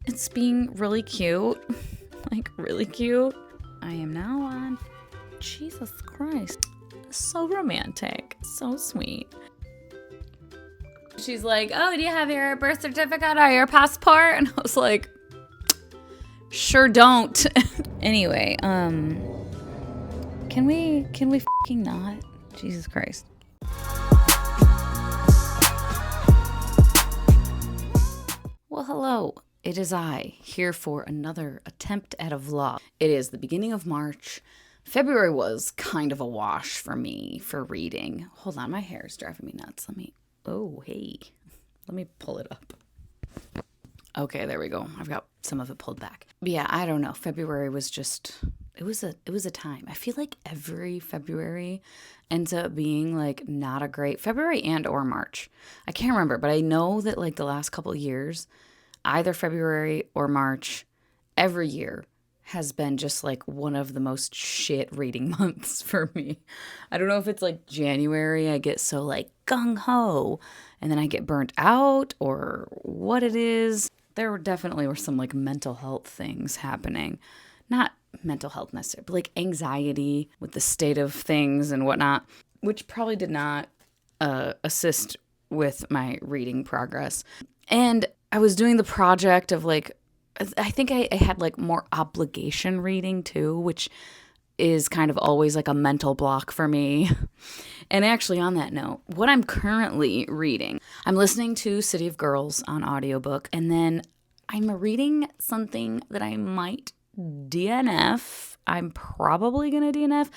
It's being really cute. Like, really cute. I am now on. Jesus Christ. So romantic. So sweet. She's like, oh, do you have your birth certificate or your passport? And I was like, sure don't. Anyway, can we fucking not? Jesus Christ. Well, hello. It is I, here for another attempt at a vlog. It is the beginning of March. February was kind of a wash for me for reading. Hold on, my hair is driving me nuts. Oh, hey. Let me pull it up. Okay, there we go. I've got some of it pulled back. But yeah, I don't know. February was just, it was a time. I feel like every February ends up being like not a great February and or March. I can't remember, but I know that like the last couple of years, either February or March, every year has been just like one of the most shit reading months for me. I don't know if it's like January, I get so like gung-ho and then I get burnt out or what it is. There definitely were some like mental health things happening. Not mental health necessarily, but like anxiety with the state of things and whatnot, which probably did not assist with my reading progress. And I was doing the project of like, I think I had like more obligation reading too, which is kind of always like a mental block for me. And actually on that note, what I'm currently reading, I'm listening to City of Girls on audiobook, and then I'm reading something that I might DNF. I'm probably going to DNF.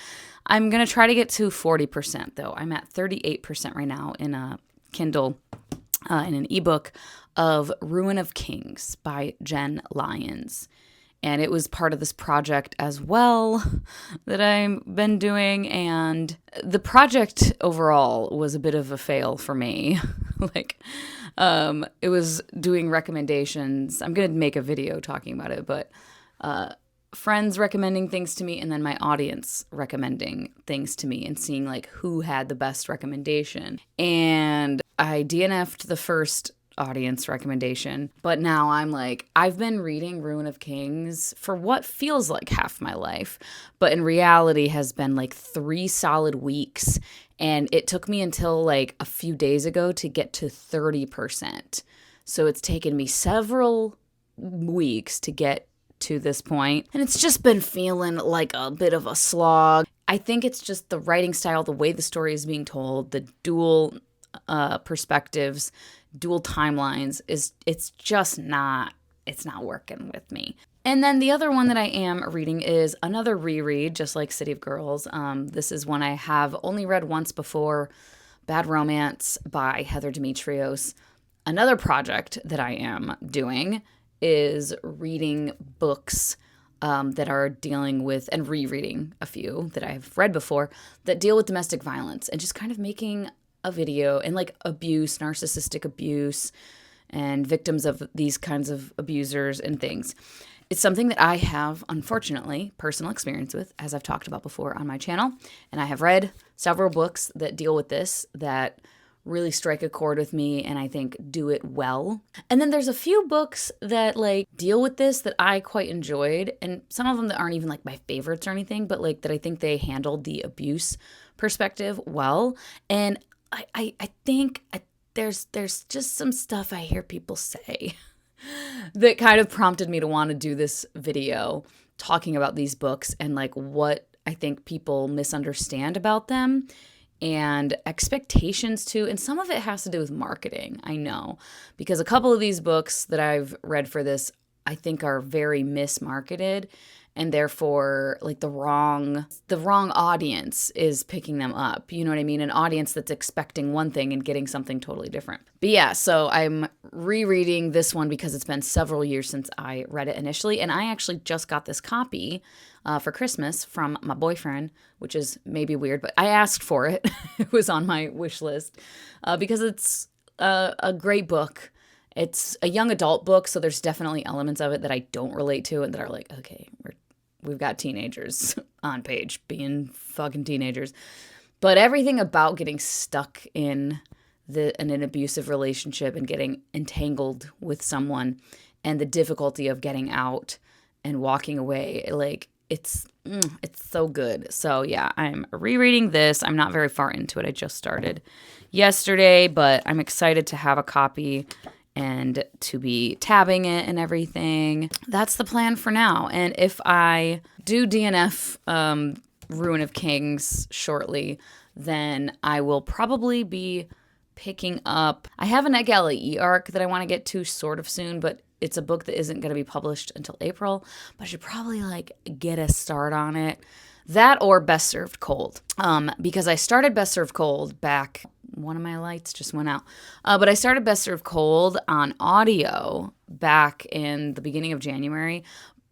I'm going to try to get to 40% though. I'm at 38% right now in a Kindle, in an ebook of Ruin of Kings by Jen Lyons. And it was part of this project as well that I've been doing. And the project overall was a bit of a fail for me. It was doing recommendations. I'm going to make a video talking about it, but friends recommending things to me and then my audience recommending things to me and seeing like who had the best recommendation. And I DNF'd the first audience recommendation, but now I'm like, I've been reading Ruin of Kings for what feels like half my life, but in reality has been like 3 solid weeks, and it took me until like a few days ago to get to 30%. So it's taken me several weeks to get to this point, and it's just been feeling like a bit of a slog. I think it's just the writing style, the way the story is being told, the dual perspectives, dual timelines, it's not working with me. And then the other one that I am reading is another reread, just like City of Girls. This is one I have only read once before, Bad Romance by Heather Demetrios. Another project that I am doing is reading books that are dealing with, and rereading a few that I've read before, that deal with domestic violence, and just kind of making a video and like abuse, narcissistic abuse, and victims of these kinds of abusers and things. It's something that I have, unfortunately, personal experience with, as I've talked about before on my channel. And I have read several books that deal with this, that really strike a chord with me and I think do it well. And then there's a few books that like deal with this that I quite enjoyed, and some of them that aren't even like my favorites or anything, but like that I think they handled the abuse perspective well. And I think there's just some stuff I hear people say that kind of prompted me to want to do this video talking about these books and like what I think people misunderstand about them and expectations too. And some of it has to do with marketing, I know, because a couple of these books that I've read for this, I think are very mismarketed, and therefore like the wrong audience is picking them up. You know what I mean? An audience that's expecting one thing and getting something totally different. But yeah, so I'm rereading this one because it's been several years since I read it initially, and I actually just got this copy for Christmas from my boyfriend, which is maybe weird, but I asked for it. It was on my wish list because it's a great book. It's a young adult book, so there's definitely elements of it that I don't relate to and that are like, okay, we've got teenagers on page being fucking teenagers. But everything about getting stuck in an abusive relationship and getting entangled with someone and the difficulty of getting out and walking away. Like, it's so good. So yeah, I'm rereading this. I'm not very far into it. I just started yesterday, but I'm excited to have a copy and to be tabbing it and everything. That's the plan for now. And if I do DNF Ruin of Kings shortly, then I will probably be picking up... I have an Egg Alley arc that I want to get to sort of soon, but it's a book that isn't going to be published until April. But I should probably like get a start on it. That or Best Served Cold. Because I started Best Served Cold back... One of my lights just went out. But I started Best Served Cold on audio back in the beginning of January.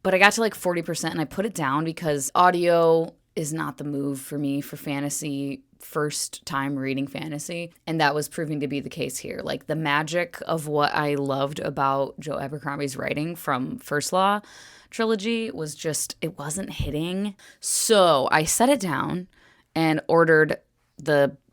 But I got to like 40% and I put it down because audio is not the move for me for fantasy, first time reading fantasy. And that was proving to be the case here. Like the magic of what I loved about Joe Abercrombie's writing from First Law trilogy was just, it wasn't hitting. So I set it down and ordered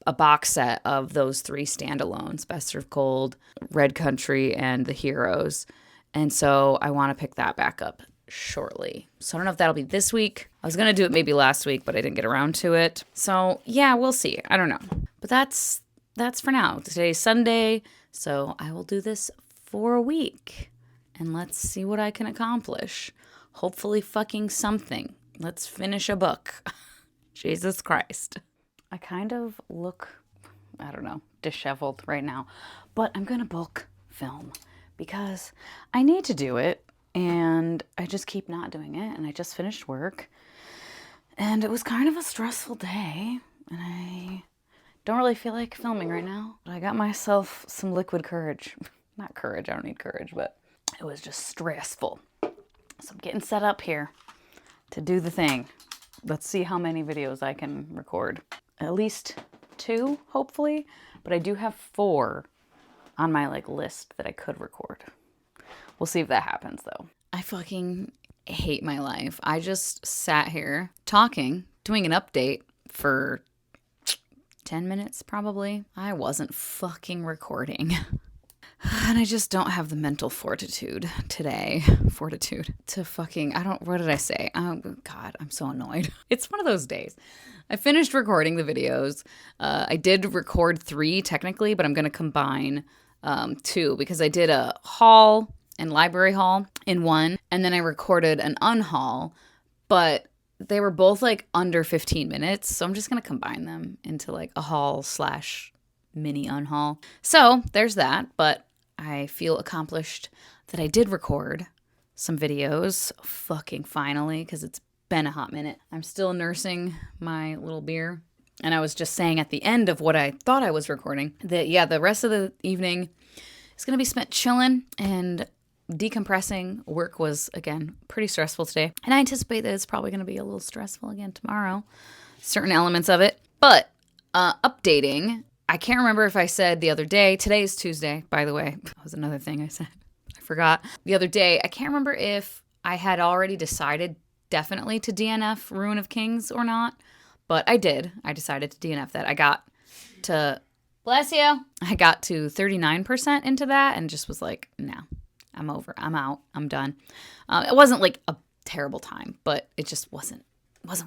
a box set of those 3 standalones, Best Served Cold, Red Country, and The Heroes. And so I want to pick that back up shortly. So I don't know if that'll be this week. I was going to do it maybe last week, but I didn't get around to it. So yeah, we'll see. I don't know. But that's for now. Today's Sunday, so I will do this for a week. And let's see what I can accomplish. Hopefully fucking something. Let's finish a book. Jesus Christ. I kind of look, I don't know, disheveled right now, but I'm going to book film because I need to do it and I just keep not doing it. And I just finished work and it was kind of a stressful day and I don't really feel like filming right now. But I got myself some liquid courage. Not courage, I don't need courage, but it was just stressful. So I'm getting set up here to do the thing. Let's see how many videos I can record. At least 2, hopefully, but I do have 4 on my like list that I could record. We'll see if that happens though. I fucking hate my life. I just sat here talking, doing an update for 10 minutes probably. I wasn't fucking recording. And I just don't have the mental fortitude today. To fucking, what did I say? Oh, God, I'm so annoyed. It's one of those days. I finished recording the videos. I did record 3 technically, but I'm going to combine 2 because I did a haul and library haul in one, and then I recorded an unhaul, but they were both like under 15 minutes. So I'm just going to combine them into like a haul / mini unhaul. So there's that, but I feel accomplished that I did record some videos, fucking finally, because it's been a hot minute. I'm still nursing my little beer. And I was just saying at the end of what I thought I was recording that, yeah, the rest of the evening is going to be spent chilling and decompressing. Work was, again, pretty stressful today. And I anticipate that it's probably going to be a little stressful again tomorrow. Certain elements of it. But updating, I can't remember if I said the other day. Today is Tuesday, by the way. That was another thing I said. I forgot. The other day, I can't remember if I had already decided definitely to DNF Ruin of Kings or not. But I did. I decided to DNF that. I got to, bless you, I got to 39% into that and just was like, no, I'm over. I'm out. I'm done. It wasn't like a terrible time, but it just wasn't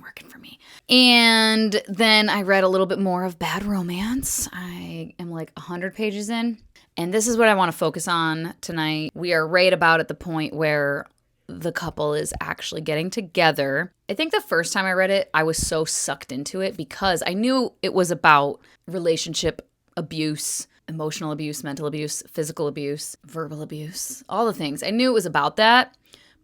working for me. And then I read a little bit more of Bad Romance. I am like 100 pages in. And this is what I want to focus on tonight. We are right about at the point where the couple is actually getting together. I think the first time I read it, I was so sucked into it because I knew it was about relationship abuse, emotional abuse, mental abuse, physical abuse, verbal abuse, all the things. I knew it was about that.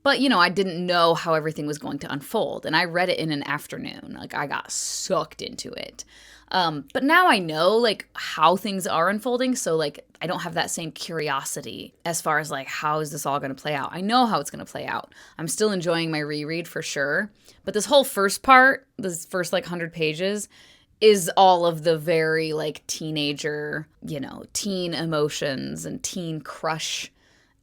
But, you know, I didn't know how everything was going to unfold. And I read it in an afternoon. Like, I got sucked into it. But now I know, like, how things are unfolding. So, like, I don't have that same curiosity as far as, like, how is this all going to play out? I know how it's going to play out. I'm still enjoying my reread for sure. But this whole first part, this first, like, 100 pages, is all of the very, like, teenager, you know, teen emotions and teen crush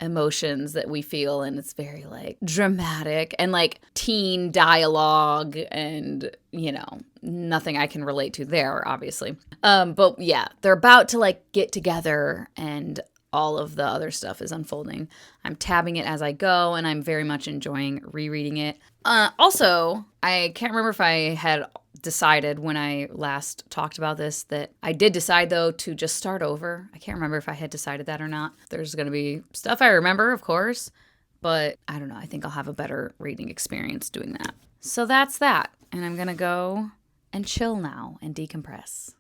emotions that we feel, and it's very like dramatic and like teen dialogue and, you know, nothing I can relate to there, obviously. But yeah, they're about to like get together and all of the other stuff is unfolding. I'm tabbing it as I go, and I'm very much enjoying rereading it. Also, I can't remember if I had decided when I last talked about this that I did decide, though, to just start over. I can't remember if I had decided that or not. There's going to be stuff I remember, of course, but I don't know. I think I'll have a better reading experience doing that. So that's that, and I'm going to go and chill now and decompress.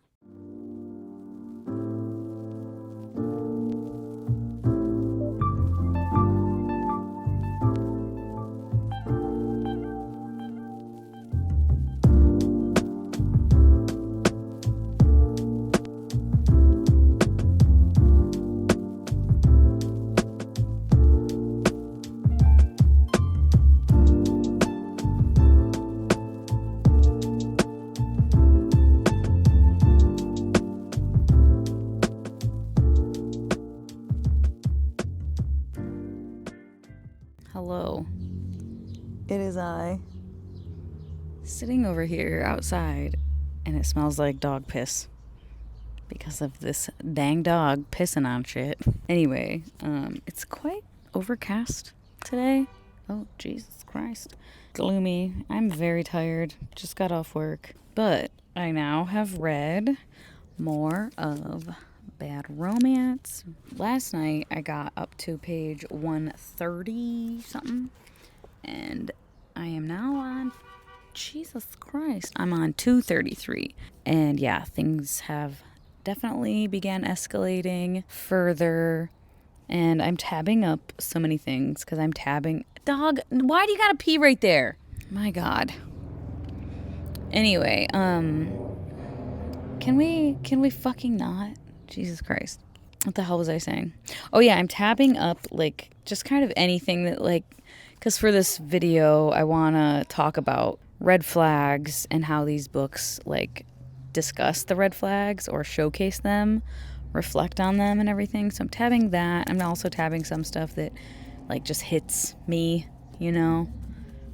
Hello. It is I. Sitting over here outside, and it smells like dog piss. Because of this dang dog pissing on shit. Anyway, it's quite overcast today. Oh, Jesus Christ. Gloomy. I'm very tired. Just got off work. But I now have read more of Bad Romance. Last night I got up to page 130 something, and I am now on, Jesus Christ, I'm on 233. And yeah, things have definitely began escalating further, and I'm tabbing up so many things because I'm tabbing. Dog, why do you gotta pee right there? My God. Anyway, can we fucking not? Jesus Christ. What the hell was I saying? Oh yeah, I'm tabbing up like just kind of anything that like, because for this video I want to talk about red flags and how these books like discuss the red flags or showcase them, reflect on them and everything. So I'm tabbing that. I'm also tabbing some stuff that like just hits me, you know,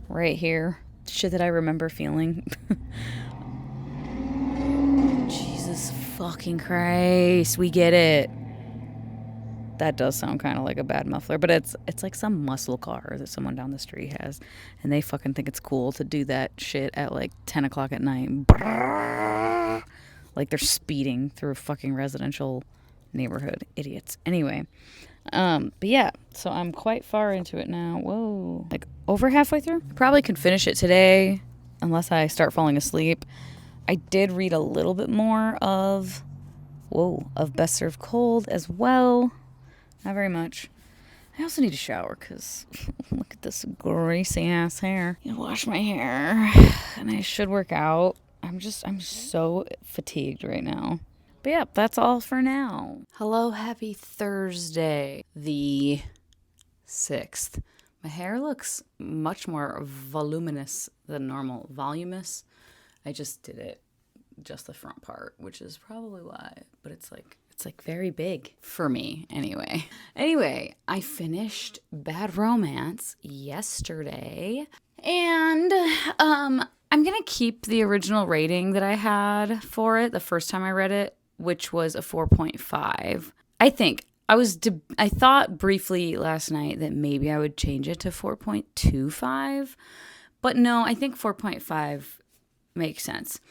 right here. Shit that I remember feeling. Jesus fucking Christ, we get it. That does sound kind of like a bad muffler, but it's like some muscle car that someone down the street has, and they fucking think it's cool to do that shit at like 10 o'clock at night. Like they're speeding through a fucking residential neighborhood. Idiots. Anyway, but yeah, so I'm quite far into it now. Whoa, like over halfway through. Probably could finish it today unless I start falling asleep. I did read a little bit more of Best Served Cold as well. Not very much. I also need to shower because look at this greasy ass hair. You wash my hair, and I should work out. I'm so fatigued right now. But yeah, that's all for now. Hello, happy Thursday, the 6th. My hair looks much more voluminous than normal. Voluminous. I just did it, just the front part, which is probably why, but it's like very big for me anyway. Anyway, I finished Bad Romance yesterday, and I'm going to keep the original rating that I had for it the first time I read it, which was a 4.5. I think I thought briefly last night that maybe I would change it to 4.25, but no, I think 4.5 makes sense.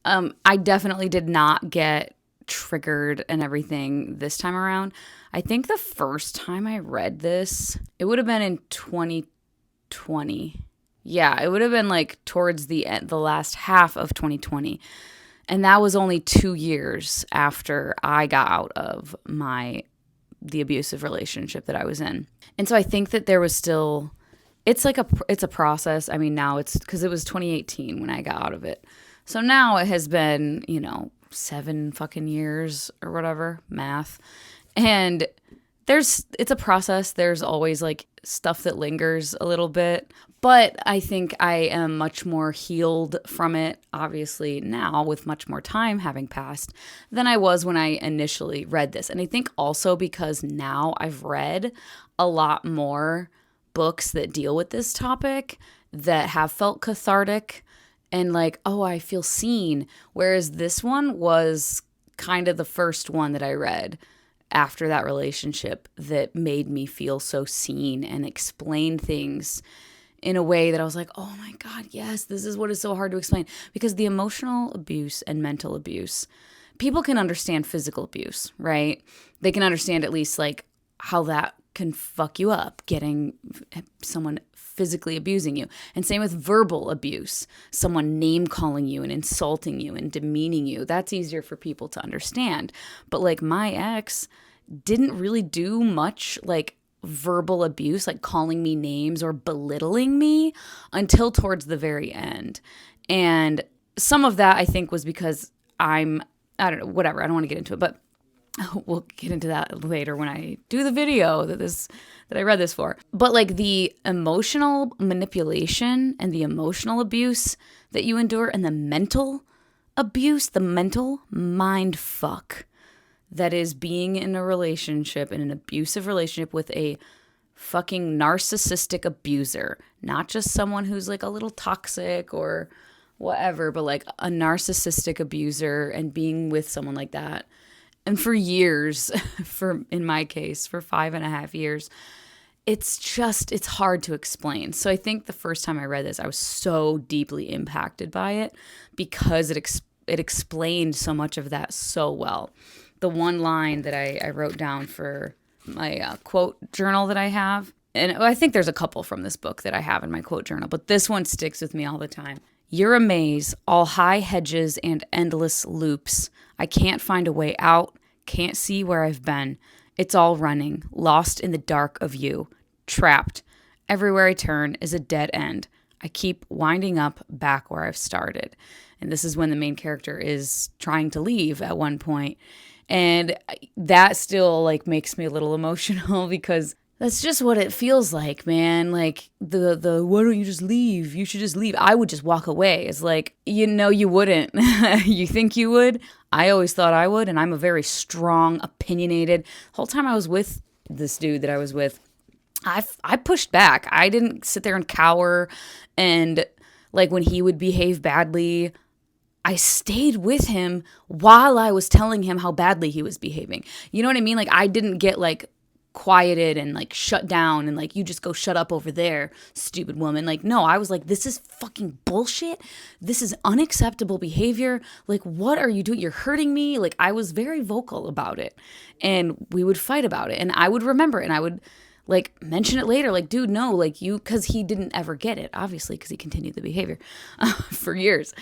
I definitely did not get triggered and everything this time around. I think the first time I read this, it would have been in 2020. Yeah, it would have been like towards the last half of 2020. And that was only 2 years after I got out of the abusive relationship that I was in. And so I think that there was still, it's a process. I mean, now it's because it was 2018 when I got out of it. So now it has been, 7 fucking years or whatever, math. And it's a process. There's always like stuff that lingers a little bit, but I think I am much more healed from it, obviously now with much more time having passed than I was when I initially read this. And I think also because now I've read a lot more books that deal with this topic that have felt cathartic and like, oh, I feel seen. Whereas this one was kind of the first one that I read after that relationship that made me feel so seen and explain things in a way that I was like, oh my God, yes, this is what is so hard to explain. Because the emotional abuse and mental abuse, people can understand physical abuse, right? They can understand at least like how that can fuck you up, getting someone physically abusing you. And same with verbal abuse, someone name calling you and insulting you and demeaning you. That's easier for people to understand. But like my ex didn't really do much like verbal abuse, like calling me names or belittling me until towards the very end. And some of that I think was because I don't know, whatever. I don't want to get into it, but we'll get into that later when I do the video that I read this for. But like the emotional manipulation and the emotional abuse that you endure and the mental abuse, the mental mind fuck that is being in a relationship, in an abusive relationship with a fucking narcissistic abuser, not just someone who's like a little toxic or whatever, but like a narcissistic abuser, and being with someone like that. And for years, in my case, for 5.5 years, it's hard to explain. So I think the first time I read this, I was so deeply impacted by it because it explained so much of that so well. The one line that I wrote down for my quote journal that I have, and I think there's a couple from this book that I have in my quote journal, but this one sticks with me all the time. You're a maze, all high hedges and endless loops. I can't find a way out, can't see where I've been. It's all running, lost in the dark of you, trapped. Everywhere I turn is a dead end. I keep winding up back where I've started. And this is when the main character is trying to leave at one point. And that still like makes me a little emotional because that's just what it feels like, man. Like the why don't you just leave? You should just leave. I would just walk away. It's like, you wouldn't. You think you would? I always thought I would, and I'm a very strong, opinionated. The whole time I was with this dude that I was with, I pushed back. I didn't sit there and cower, and like when he would behave badly, I stayed with him while I was telling him how badly he was behaving. You know what I mean? Like I didn't get like quieted and like shut down and like, you just go shut up over there, stupid woman. Like, no, I was like, this is fucking bullshit. This is unacceptable behavior. Like, what are you doing? You're hurting me. Like, I was very vocal about it, and we would fight about it, and I would remember it, and I would like mention it later. Like, dude, no, like cause he didn't ever get it, obviously, cause he continued the behavior for years.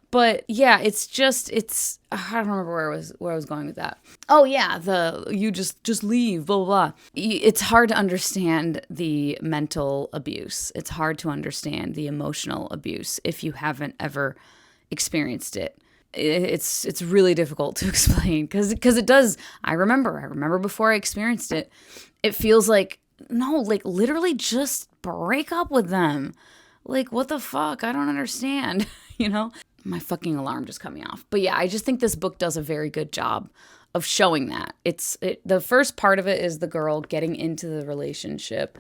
But yeah, I don't remember where I was going with that. Oh yeah, you just leave, blah, blah, blah. It's hard to understand the mental abuse. It's hard to understand the emotional abuse if you haven't ever experienced it. It's really difficult to explain because it does. I remember before I experienced it, it feels like, no, like literally just break up with them. Like, what the fuck? I don't understand, My fucking alarm just cut me off. But yeah, I just think this book does a very good job of showing that. The first part of it is the girl getting into the relationship,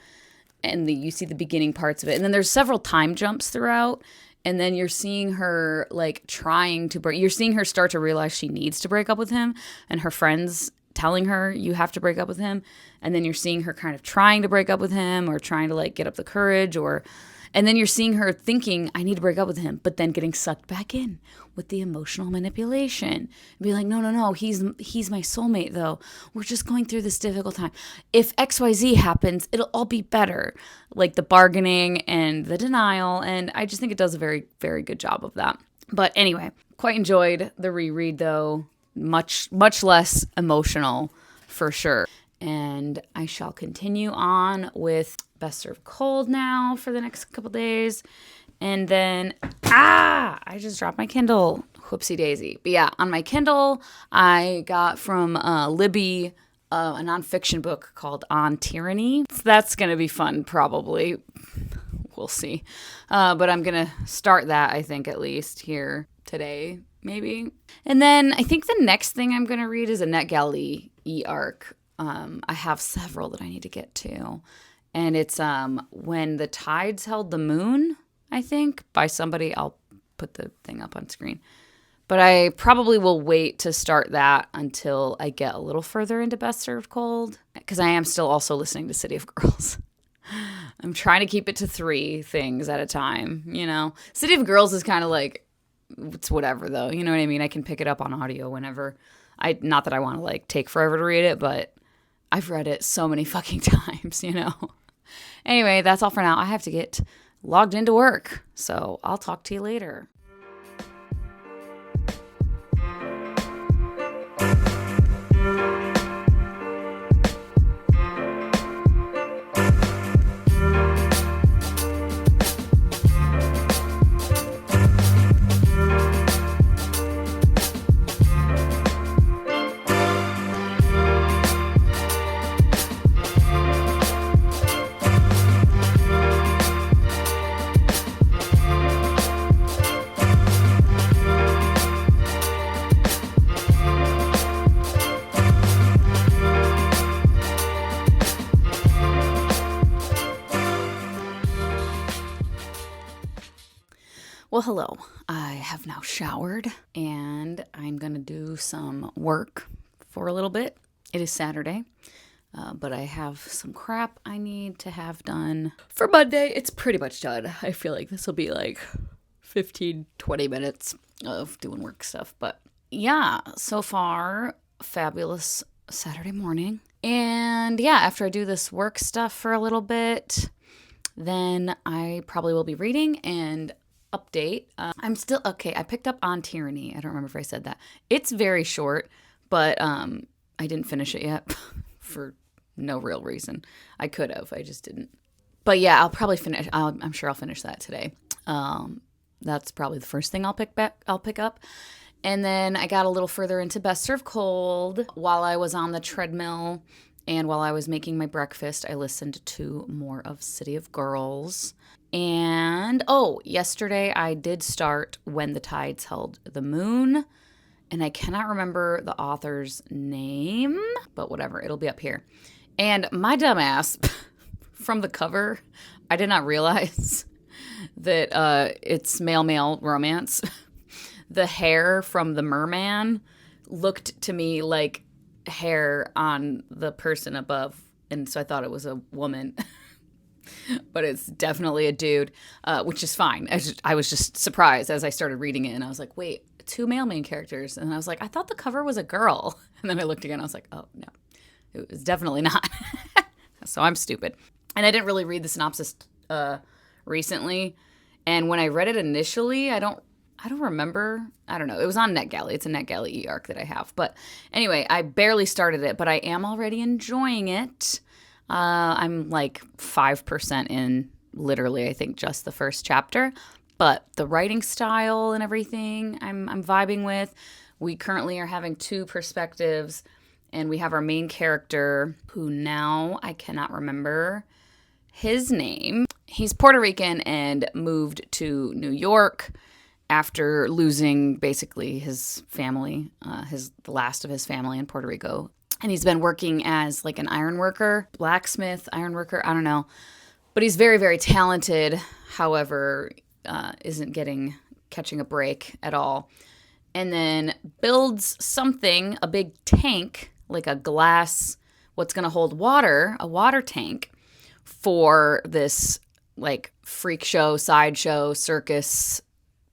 and you see the beginning parts of it. And then there's several time jumps throughout, and then you're seeing her like you're seeing her start to realize she needs to break up with him, and her friends telling her you have to break up with him. And then you're seeing her kind of trying to break up with him, or trying to like get up the courage, and then you're seeing her thinking, I need to break up with him, but then getting sucked back in with the emotional manipulation. And be like, no, he's my soulmate, though. We're just going through this difficult time. If XYZ happens, it'll all be better. Like the bargaining and the denial. And I just think it does a very, very good job of that. But anyway, quite enjoyed the reread, though. Much, much less emotional, for sure. And I shall continue on with Best Served Cold now for the next couple days. And then, I just dropped my Kindle. Whoopsie daisy. But yeah, on my Kindle, I got from Libby a nonfiction book called On Tyranny. So that's going to be fun, probably. We'll see. But I'm going to start that, I think, at least here today, maybe. And then I think the next thing I'm going to read is a NetGalley e-arc. I have several that I need to get to. And it's When the Tides Held the Moon, I think, by somebody. I'll put the thing up on screen. But I probably will wait to start that until I get a little further into Best Served Cold, because I am still also listening to City of Girls. I'm trying to keep it to 3 things at a time, you know? City of Girls is kind of like, it's whatever though, you know what I mean? I can pick it up on audio whenever. Not that I want to like take forever to read it, but I've read it so many fucking times, you know? Anyway, that's all for now. I have to get logged into work, so I'll talk to you later. Well, hello. I have now showered and I'm going to do some work for a little bit. It is Saturday, but I have some crap I need to have done for Monday. It's pretty much done. I feel like this will be like 15, 20 minutes of doing work stuff. But yeah, so far, fabulous Saturday morning. And yeah, after I do this work stuff for a little bit, then I probably will be reading and update. I'm still okay. I picked up On Tyranny. I don't remember if I said that. It's very short, but I didn't finish it yet for no real reason. I could have. I just didn't. But yeah, I'll probably finish. I'm sure I'll finish that today. That's probably the first thing I'll pick up. And then I got a little further into Best Served Cold while I was on the treadmill and while I was making my breakfast. I listened to more of City of Girls. And, yesterday I did start When the Tides Held the Moon, and I cannot remember the author's name, but whatever, it'll be up here. And my dumbass, from the cover, I did not realize that it's male-male romance. The hair from the merman looked to me like hair on the person above, and so I thought it was a woman. But it's definitely a dude, which is fine. I was just surprised as I started reading it, and I was like, wait, 2 male main characters. And I was like, I thought the cover was a girl. And then I looked again, I was like, oh, no, it was definitely not. So I'm stupid. And I didn't really read the synopsis recently. And when I read it initially, I don't remember. I don't know. It was on NetGalley. It's a NetGalley e-arc that I have. But anyway, I barely started it, but I am already enjoying it. I'm like 5% in, literally, I think just the first chapter. But the writing style and everything I'm vibing with. We currently are having 2 perspectives, and we have our main character, who now I cannot remember his name. He's Puerto Rican and moved to New York after losing basically his family, the last of his family in Puerto Rico. And he's been working as like an iron worker, blacksmith, iron worker, I don't know. But he's very, very talented, however, isn't catching a break at all. And then builds something, a big tank, like a glass, what's going to hold water, a water tank, for this like freak show, sideshow, circus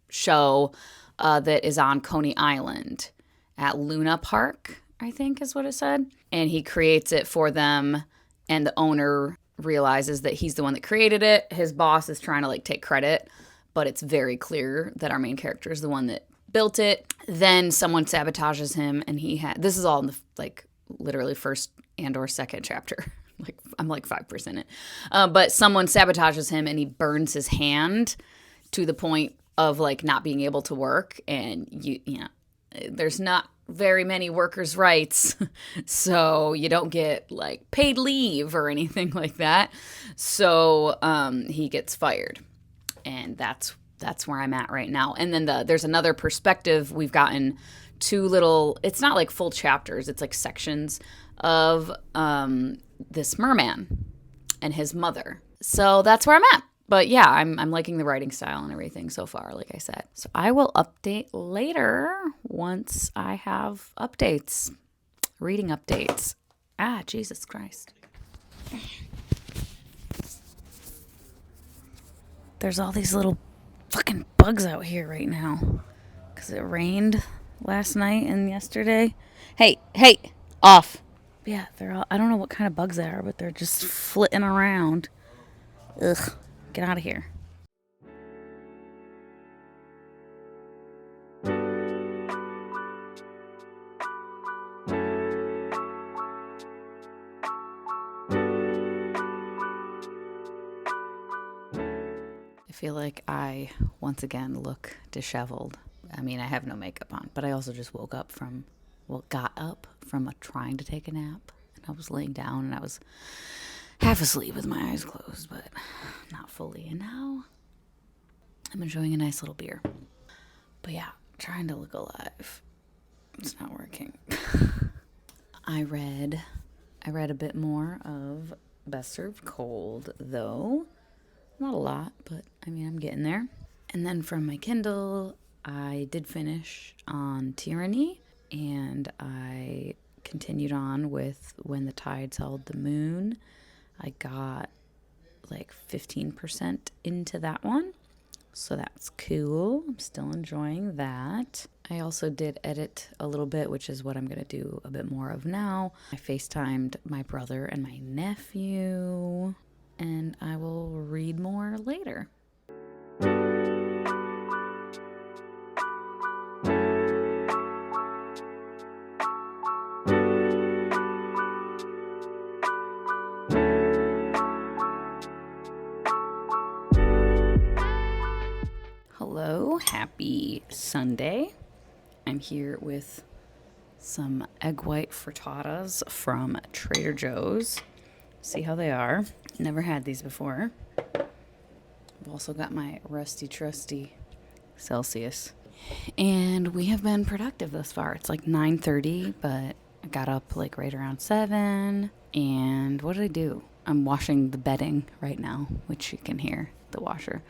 show that is on Coney Island at Luna Park, I think is what it said. And he creates it for them, and the owner realizes that he's the one that created it. His boss is trying to like take credit, but it's very clear that our main character is the one that built it. Then someone sabotages him, and this is all in the like literally first and or second chapter. Like I'm like 5% in. But someone sabotages him, and he burns his hand to the point of like not being able to work. And there's not very many workers' rights, so you don't get like paid leave or anything like that. So he gets fired, and that's where I'm at right now. And then there's another perspective. We've gotten 2 little, it's not like full chapters, it's like sections of this merman and his mother. So that's where I'm at. But yeah, I'm liking the writing style and everything so far, like I said. So I will update later once I have updates, reading updates. Ah, Jesus Christ. There's all these little fucking bugs out here right now because it rained last night and yesterday. Hey, off. Yeah, they're all, I don't know what kind of bugs they are, but they're just flitting around. Ugh, get out of here. I feel like I once again look disheveled. I mean, I have no makeup on, but I also just got up from trying to take a nap. And I was laying down and I was half asleep with my eyes closed, but not fully. And now I'm enjoying a nice little beer. But yeah, trying to look alive. It's not working. I read a bit more of Best Served Cold, though. Not a lot, but I mean, I'm getting there. And then from my Kindle, I did finish on Tyranny, and I continued on with When the Tides Held the Moon. I got like 15% into that one, so that's cool. I'm still enjoying that. I also did edit a little bit, which is what I'm going to do a bit more of now. I FaceTimed my brother and my nephew, and I will read more later. Hello, happy Sunday. I'm here with some egg white frittatas from Trader Joe's. See how they are. Never had these before. I've also got my rusty trusty Celsius. And we have been productive thus far. It's like 9:30, but I got up like right around 7. And what did I do? I'm washing the bedding right now, which you can hear the washer.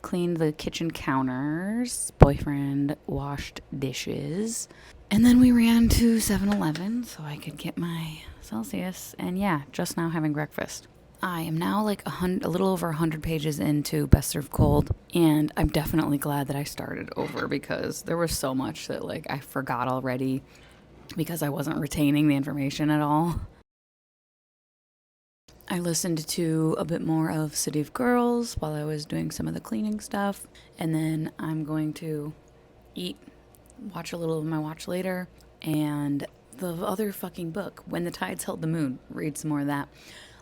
Cleaned the kitchen counters. Boyfriend washed dishes. And then we ran to 7-Eleven so I could get my Celsius. And yeah, just now having breakfast. I am now like a little over 100 pages into Best Served Cold, and I'm definitely glad that I started over because there was so much that like I forgot already because I wasn't retaining the information at all. I listened to a bit more of City of Girls while I was doing some of the cleaning stuff, and then I'm going to eat, watch a little of my watch later, and the other fucking book, When the Tides Held the Moon, read some more of that.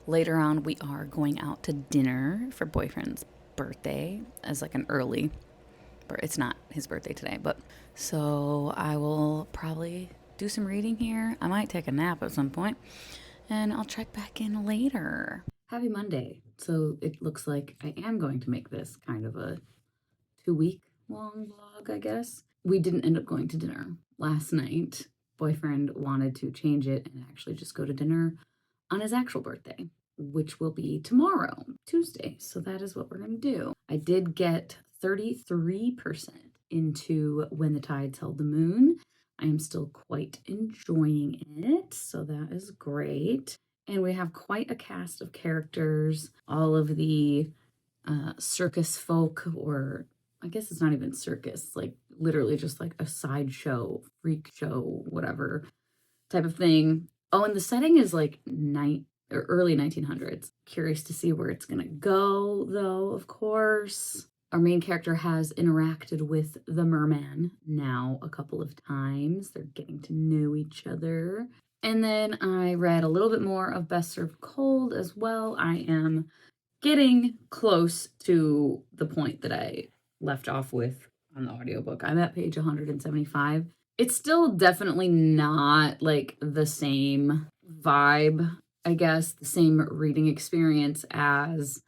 Later on, we are going out to dinner for boyfriend's birthday as like an early, it's not his birthday today, but so I will probably do some reading here. I might take a nap at some point, and I'll check back in later. Happy Monday. So it looks like I am going to make this kind of a 2-week long vlog, I guess. We didn't end up going to dinner last night. Boyfriend wanted to change it and actually just go to dinner on his actual birthday, which will be tomorrow, Tuesday. So that is what we're going to do. I did get 33% into When the Tides Held the Moon. I am still quite enjoying it, so that is great. And we have quite a cast of characters. All of the circus folk, or I guess it's not even circus, like literally just like a sideshow, freak show, whatever type of thing. Oh, and the setting is like early 1900s. Curious to see where it's gonna go, though, of course. Our main character has interacted with the merman now a couple of times. They're getting to know each other. And then I read a little bit more of Best Served Cold as well. I am getting close to the point that I left off with on the audiobook. I'm at page 175. It's still definitely not like the same vibe, I guess, the same reading experience as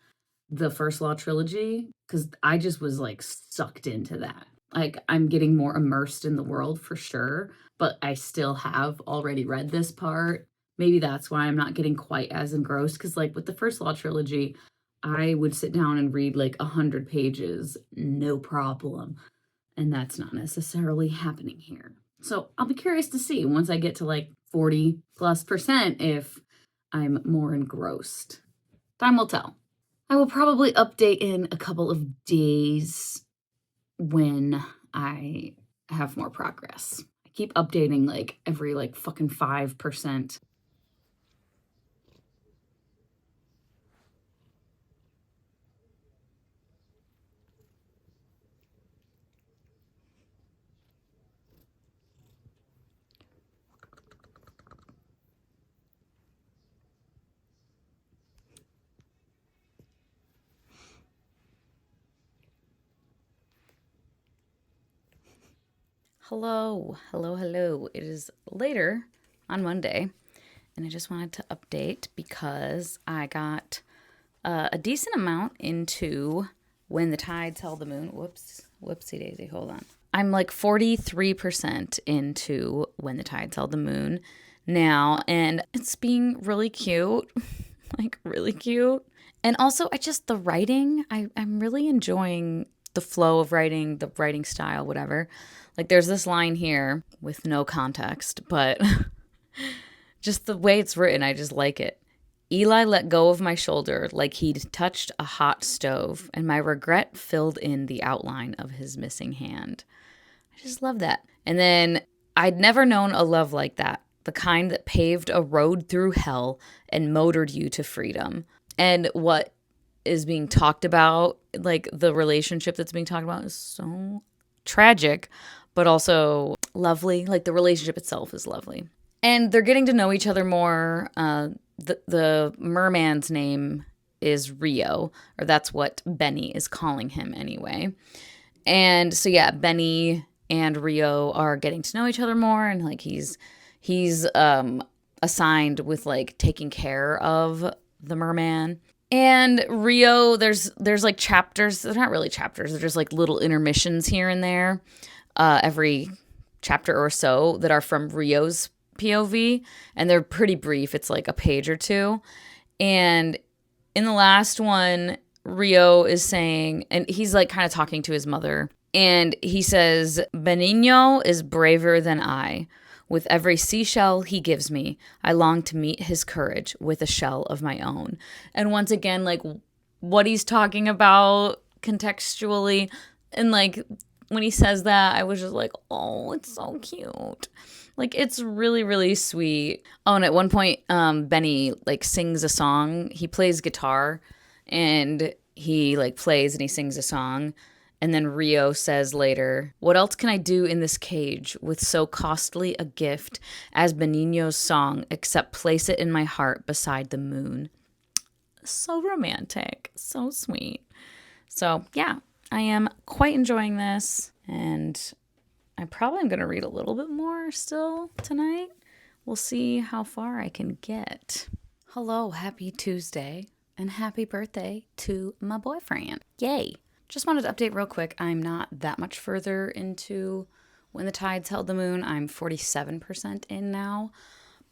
the First Law trilogy, because I just was like sucked into that. Like I'm getting more immersed in the world for sure, but I still have already read this part. Maybe that's why I'm not getting quite as engrossed, because like with the First Law trilogy, I would sit down and read like 100 pages, no problem. And that's not necessarily happening here. So I'll be curious to see once I get to like 40+% if I'm more engrossed. Time will tell. I will probably update in a couple of days when I have more progress. I keep updating like every like fucking 5%. Hello, hello, hello. It is later on Monday, and I just wanted to update because I got a decent amount into When the Tides Held the Moon. Whoopsie daisy, hold on. I'm like 43% into When the Tides Held the Moon now, and it's being really cute, like really cute. And also, the writing, I'm really enjoying the flow of writing, the writing style, whatever. Like there's this line here with no context, but just the way it's written, I just like it. Eli let go of my shoulder like he'd touched a hot stove, and my regret filled in the outline of his missing hand. I just love that. And then I'd never known a love like that, the kind that paved a road through hell and motored you to freedom. And what is being talked about, like the relationship that's being talked about, is so tragic, but also lovely. Like the relationship itself is lovely. And they're getting to know each other more. The merman's name is Rio, or that's what Benny is calling him anyway. And so yeah, Benny and Rio are getting to know each other more, and like he's assigned with like taking care of the merman. And Rio, there's like chapters. They're not really chapters. They're just like little intermissions here and there, every chapter or so that are from Rio's POV, and they're pretty brief. It's like a page or two. And in the last one, Rio is saying, and he's like kind of talking to his mother, and he says, Benigno is braver than I. With every seashell he gives me, I long to meet his courage with a shell of my own. And once again, like what he's talking about contextually, and like when he says that, I was just like, oh, it's so cute. Like it's really, really sweet. Oh, and at one point, Benny like sings a song. He plays guitar, and he like plays and he sings a song. And then Rio says later, what else can I do in this cage with so costly a gift as Benigno's song, except place it in my heart beside the moon? So romantic, so sweet. So yeah, I am quite enjoying this, and I probably am going to read a little bit more still tonight. We'll see how far I can get. Hello, happy Tuesday, and happy birthday to my boyfriend. Yay. Just wanted to update real quick. I'm not that much further into When the Tides Held the Moon. I'm 47% in now.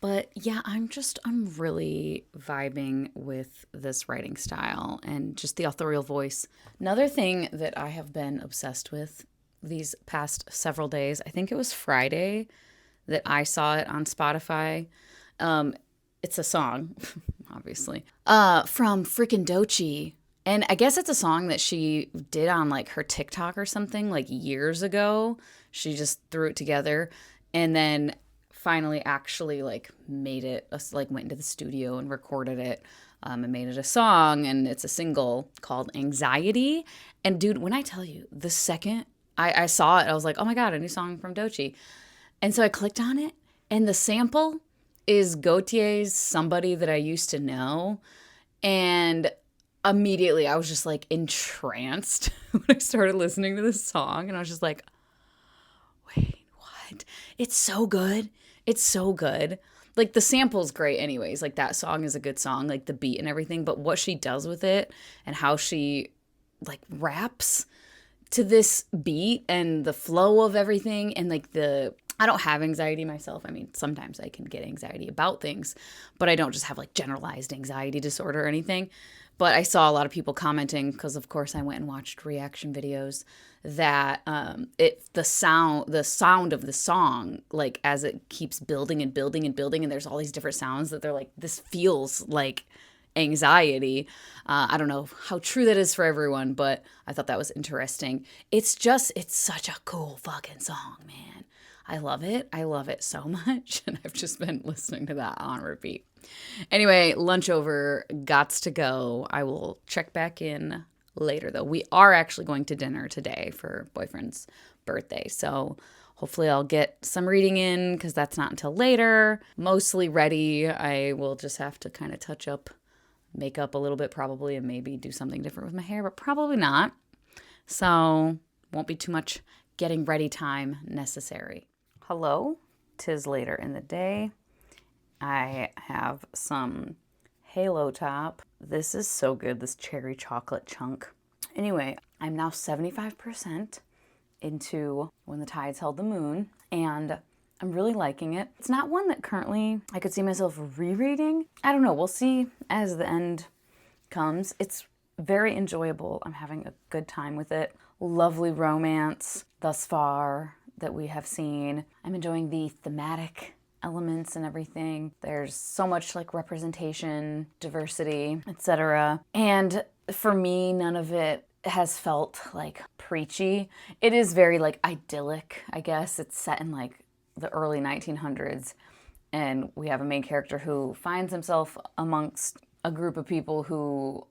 But yeah, I'm really vibing with this writing style and just the authorial voice. Another thing that I have been obsessed with these past several days, I think it was Friday that I saw it on Spotify. It's a song, obviously, from freaking Doechii. And I guess it's a song that she did on like her TikTok or something like years ago. She just threw it together and then finally actually like made it, like went into the studio and recorded it, and made it a song. And it's a single called Anxiety. And dude, when I tell you, the second I saw it, I was like, oh my God, a new song from Doechii. And so I clicked on it, and the sample is Gautier's Somebody That I Used to Know. And immediately I was just like entranced when I started listening to this song, and I was just like, wait, what? It's so good. It's so good. Like the sample's great anyways. Like that song is a good song, like the beat and everything, but what she does with it and how she like raps to this beat and the flow of everything, and like I don't have anxiety myself. I mean, sometimes I can get anxiety about things, but I don't just have like generalized anxiety disorder or anything. But I saw a lot of people commenting, because of course I went and watched reaction videos, that the sound of the song, like as it keeps building and building and building, and there's all these different sounds that they're like, this feels like anxiety. I don't know how true that is for everyone, but I thought that was interesting. It's such a cool fucking song, man. I love it. I love it so much. And I've just been listening to that on repeat. Anyway, lunch over, gots to go. I will check back in later, though. We are actually going to dinner today for boyfriend's birthday. So hopefully I'll get some reading in, because that's not until later. Mostly ready. I will just have to kind of touch up makeup a little bit probably, and maybe do something different with my hair, but probably not. So won't be too much getting ready time necessary. Hello, 'tis later in the day. I have some Halo Top. This is so good, this cherry chocolate chunk. Anyway, I'm now 75% into When the Tides Held the Moon, and I'm really liking it. It's not one that currently I could see myself rereading. I don't know, we'll see as the end comes. It's very enjoyable. I'm having a good time with it. Lovely romance thus far that we have seen. I'm enjoying the thematic elements and everything. There's so much like representation, diversity, etc. And for me, none of it has felt like preachy. It is very like idyllic, I guess. It's set in like the early 1900s, and we have a main character who finds himself amongst a group of people who,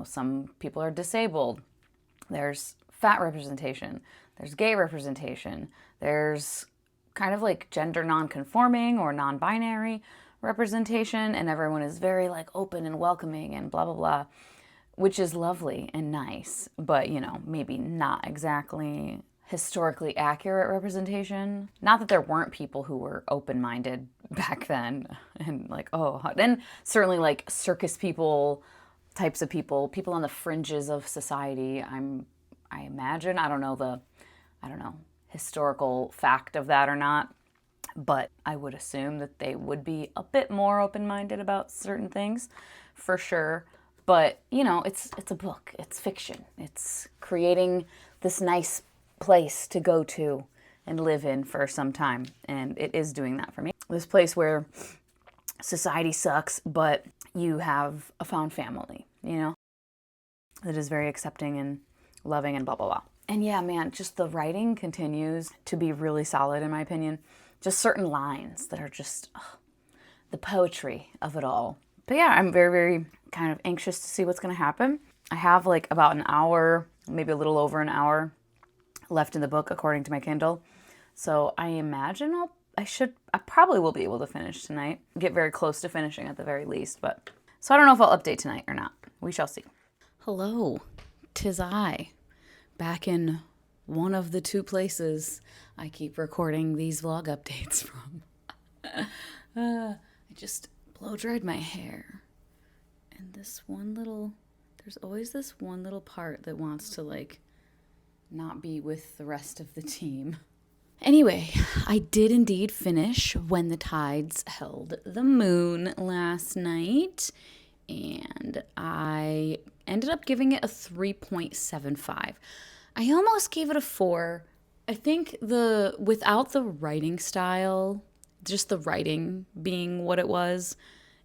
some people are disabled. There's fat representation. There's gay representation. There's kind of like gender non-conforming or non-binary representation, and everyone is very like open and welcoming and blah, blah, blah, which is lovely and nice, but, maybe not exactly historically accurate representation. Not that there weren't people who were open-minded back then, and like, and certainly like circus people, types of people on the fringes of society. I imagine, I don't know historical fact of that or not, but I would assume that they would be a bit more open-minded about certain things, for sure. But, it's a book, it's fiction. It's creating this nice place to go to and live in for some time, and it is doing that for me. This place where society sucks, but you have a found family, that is very accepting and loving and blah, blah, blah. And yeah, man, just the writing continues to be really solid, in my opinion. Just certain lines that are just the poetry of it all. But yeah, I'm very, very kind of anxious to see what's going to happen. I have like about an hour, maybe a little over an hour left in the book, according to my Kindle. So I imagine I probably will be able to finish tonight. Get very close to finishing at the very least. So I don't know if I'll update tonight or not. We shall see. Hello, 'tis I. Back in one of the two places I keep recording these vlog updates from. I just blow dried my hair. And there's always this one little part that wants to like not be with the rest of the team. Anyway, I did indeed finish When the Tides Held the Moon last night, and I ended up giving it a 3.75. I almost gave it a 4. I think without the writing style, just the writing being what it was,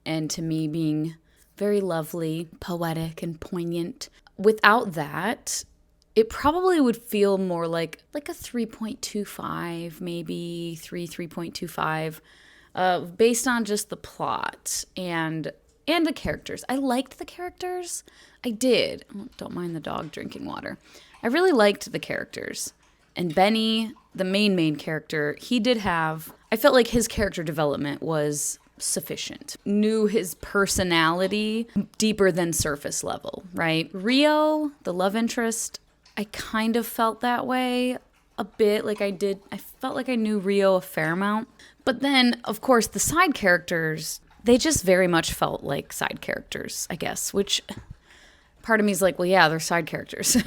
and to me being very lovely, poetic, and poignant, without that, it probably would feel more like a 3.25, maybe 3.25, based on just the plot and the characters. I liked the characters. I did. Don't mind the dog drinking water. I really liked the characters. And Benny, the main character, I felt like his character development was sufficient. Knew his personality deeper than surface level, right? Rio, the love interest, I kind of felt that way a bit. I felt like I knew Rio a fair amount. But then, of course, the side characters, they just very much felt like side characters, I guess, which part of me is like, well, yeah, they're side characters.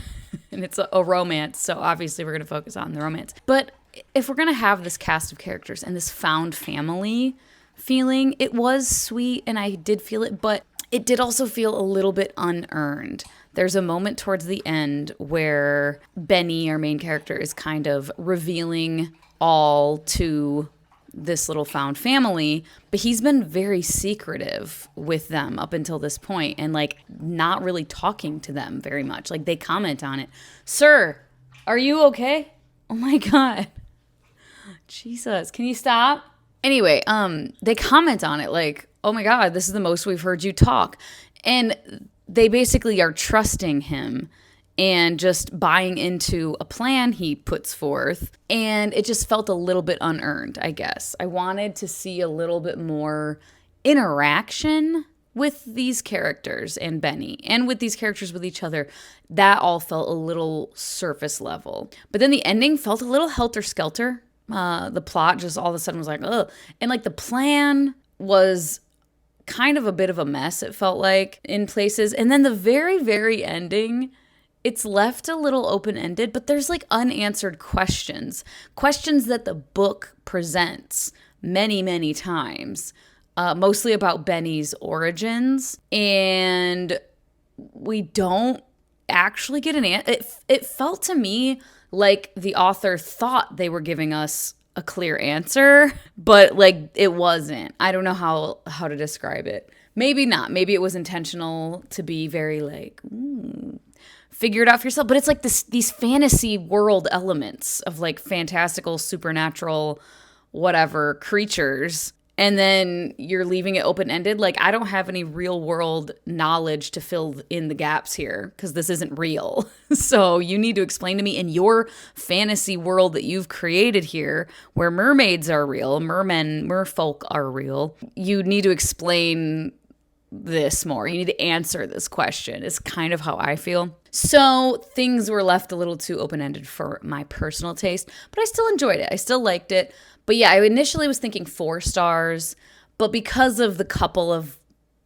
And it's a romance, so obviously we're going to focus on the romance. But if we're going to have this cast of characters and this found family feeling, it was sweet and I did feel it, but It did also feel a little bit unearned. There's a moment towards the end where Benny, our main character, is kind of revealing all to this little found family, but he's been very secretive with them up until this point and like not really talking to them very much. Like they comment on it. Sir, are you okay? Oh my God. Jesus, can you stop? Anyway, they comment on it like, oh my God, this is the most we've heard you talk. And they basically are trusting him and just buying into a plan he puts forth. And it just felt a little bit unearned, I guess. I wanted to see a little bit more interaction with these characters and Benny and with these characters with each other. That all felt a little surface level. But then the ending felt a little helter-skelter. The plot just all of a sudden was like, ugh. And like the plan was kind of a bit of a mess, it felt like, in places. And then the very, very ending, it's left a little open-ended, but there's like unanswered questions that the book presents many, many times, mostly about Benny's origins. And we don't actually get an answer. It felt to me like the author thought they were giving us a clear answer, but like it wasn't. I don't know how to describe it. Maybe not. Maybe it was intentional to be very like, figure it out for yourself. But it's like these fantasy world elements of like fantastical, supernatural, whatever creatures. And then you're leaving it open-ended. Like, I don't have any real world knowledge to fill in the gaps here because this isn't real. So you need to explain to me in your fantasy world that you've created here, where mermaids are real, merfolk are real. You need to explain this more. You need to answer this question is kind of how I feel. So things were left a little too open-ended for my personal taste, but I still enjoyed it. I still liked it. But yeah, I initially was thinking 4 stars, but because of the couple of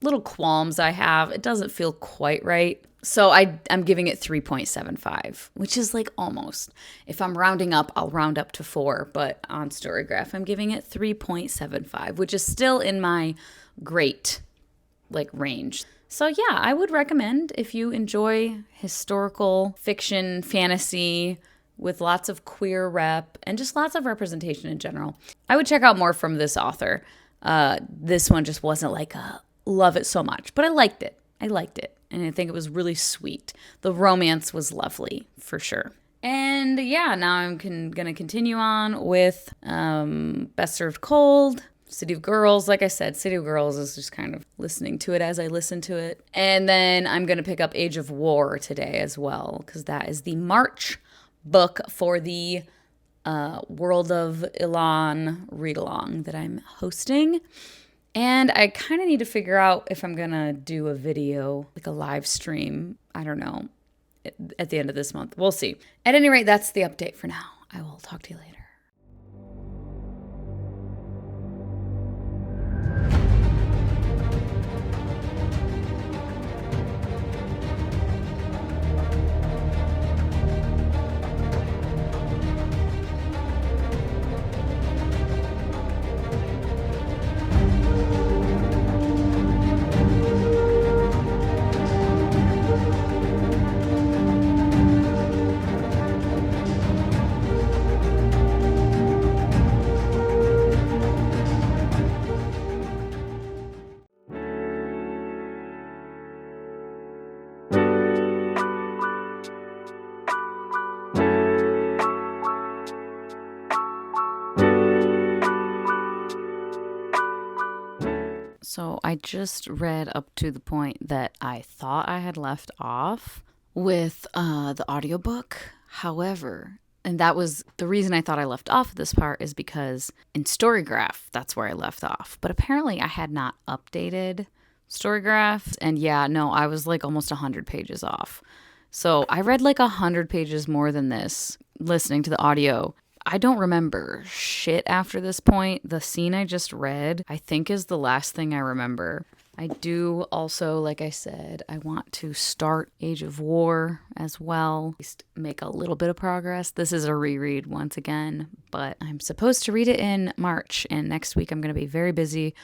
little qualms I have, it doesn't feel quite right. So I'm giving it 3.75, which is like almost. If I'm rounding up, I'll round up to 4, but on Storygraph, I'm giving it 3.75, which is still in my great like range. So yeah, I would recommend if you enjoy historical fiction, fantasy, with lots of queer rep and just lots of representation in general, I would check out more from this author. This one just wasn't like love it so much, but I liked it. And I think it was really sweet. The romance was lovely for sure. And yeah, now I'm going to continue on with Best Served Cold, City of Girls. Like I said, City of Girls is just kind of listening to it as I listen to it. And then I'm going to pick up Age of War today as well, because that is the March book for the World of Elan read-along that I'm hosting. And I kind of need to figure out if I'm going to do a video, like a live stream, I don't know, at the end of this month. We'll see. At any rate, that's the update for now. I will talk to you later. So I just read up to the point that I thought I had left off with the audiobook. However, and that was the reason I thought I left off this part is because in Storygraph, that's where I left off. But apparently I had not updated Storygraph. And yeah, no, I was like almost 100 pages off. So I read like 100 pages more than this listening to the audio. I don't remember shit after this point. The scene I just read, I think, is the last thing I remember. I do also, like I said, I want to start Age of War as well. At least make a little bit of progress. This is a reread once again, but I'm supposed to read it in March, and next week I'm going to be very busy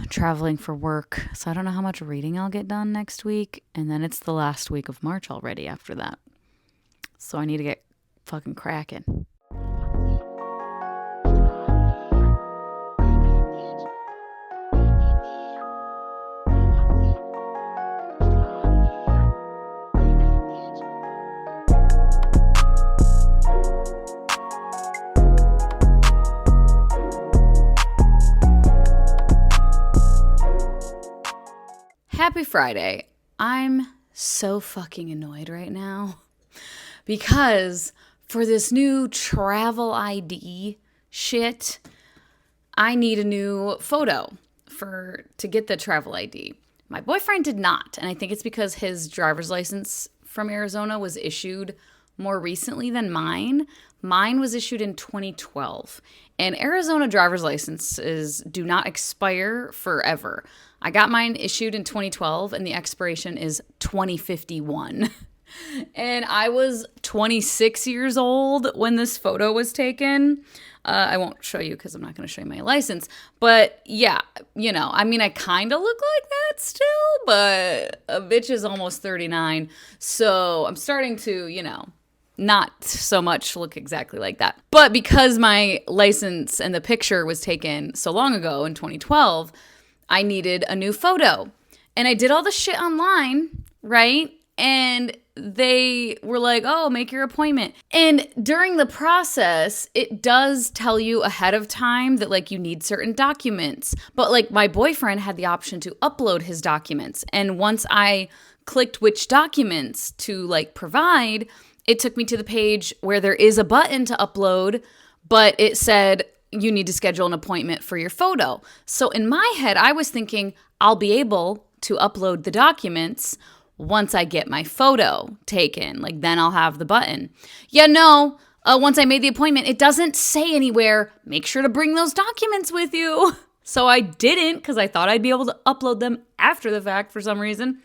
traveling for work. So I don't know how much reading I'll get done next week. And then it's the last week of March already after that. So I need to get fucking cracking. Happy Friday. I'm so fucking annoyed right now because for this new travel ID shit, I need a new photo to get the travel ID. My boyfriend did not, and I think it's because his driver's license from Arizona was issued more recently than mine. Mine was issued in 2012, and Arizona driver's licenses do not expire forever. I got mine issued in 2012, and the expiration is 2051. And I was 26 years old when this photo was taken. I won't show you because I'm not going to show you my license. But yeah, I kind of look like that still, but a bitch is almost 39. So I'm starting to, not so much look exactly like that. But because my license and the picture was taken so long ago in 2012, I needed a new photo. And I did all the shit online, right? And they were like, oh, make your appointment. And during the process, it does tell you ahead of time that you need certain documents. But my boyfriend had the option to upload his documents. And once I clicked which documents to provide, it took me to the page where there is a button to upload, but it said you need to schedule an appointment for your photo. So in my head, I was thinking I'll be able to upload the documents once I get my photo taken. Then I'll have the button. Yeah, no. Once I made the appointment, it doesn't say anywhere, make sure to bring those documents with you. So I didn't because I thought I'd be able to upload them after the fact for some reason.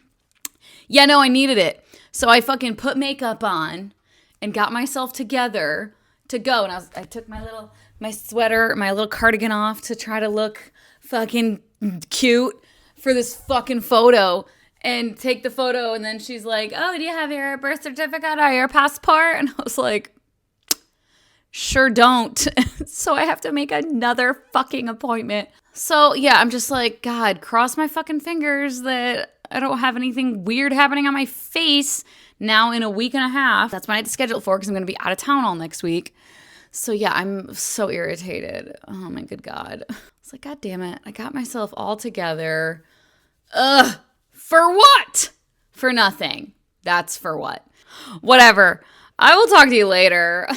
Yeah, no, I needed it. So I fucking put makeup on and got myself together to go. And I took my sweater, my little cardigan off to try to look fucking cute for this fucking photo and take the photo. And then she's like, oh, do you have your birth certificate or your passport? And I was like, sure don't. So I have to make another fucking appointment. So yeah, I'm just like, God, cross my fucking fingers that I don't have anything weird happening on my face now in a week and a half. That's when I had to schedule it for because I'm going to be out of town all next week. So yeah, I'm so irritated. Oh my good God. It's like, God damn it. I got myself all together. Ugh. For what? For nothing. That's for what? Whatever. I will talk to you later.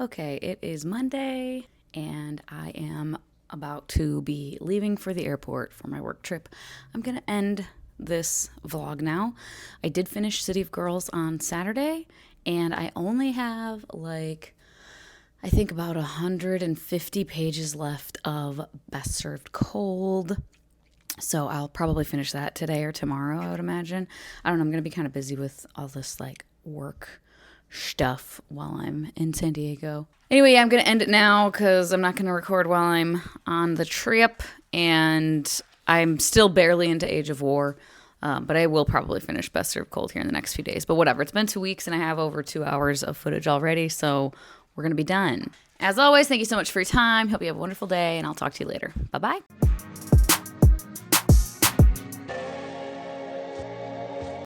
Okay, it is Monday, and I am about to be leaving for the airport for my work trip. I'm going to end this vlog now. I did finish City of Girls on Saturday, and I only have I think about 150 pages left of Best Served Cold. So I'll probably finish that today or tomorrow, I would imagine. I don't know, I'm going to be kind of busy with all this work stuff while I'm in San Diego. Anyway, yeah, I'm going to end it now because I'm not going to record while I'm on the trip, and I'm still barely into Age of War, but I will probably finish Best Served Cold here in the next few days. But whatever, it's been 2 weeks, and I have over 2 hours of footage already, so we're going to be done. As always, thank you so much for your time. Hope you have a wonderful day, and I'll talk to you later. Bye-bye.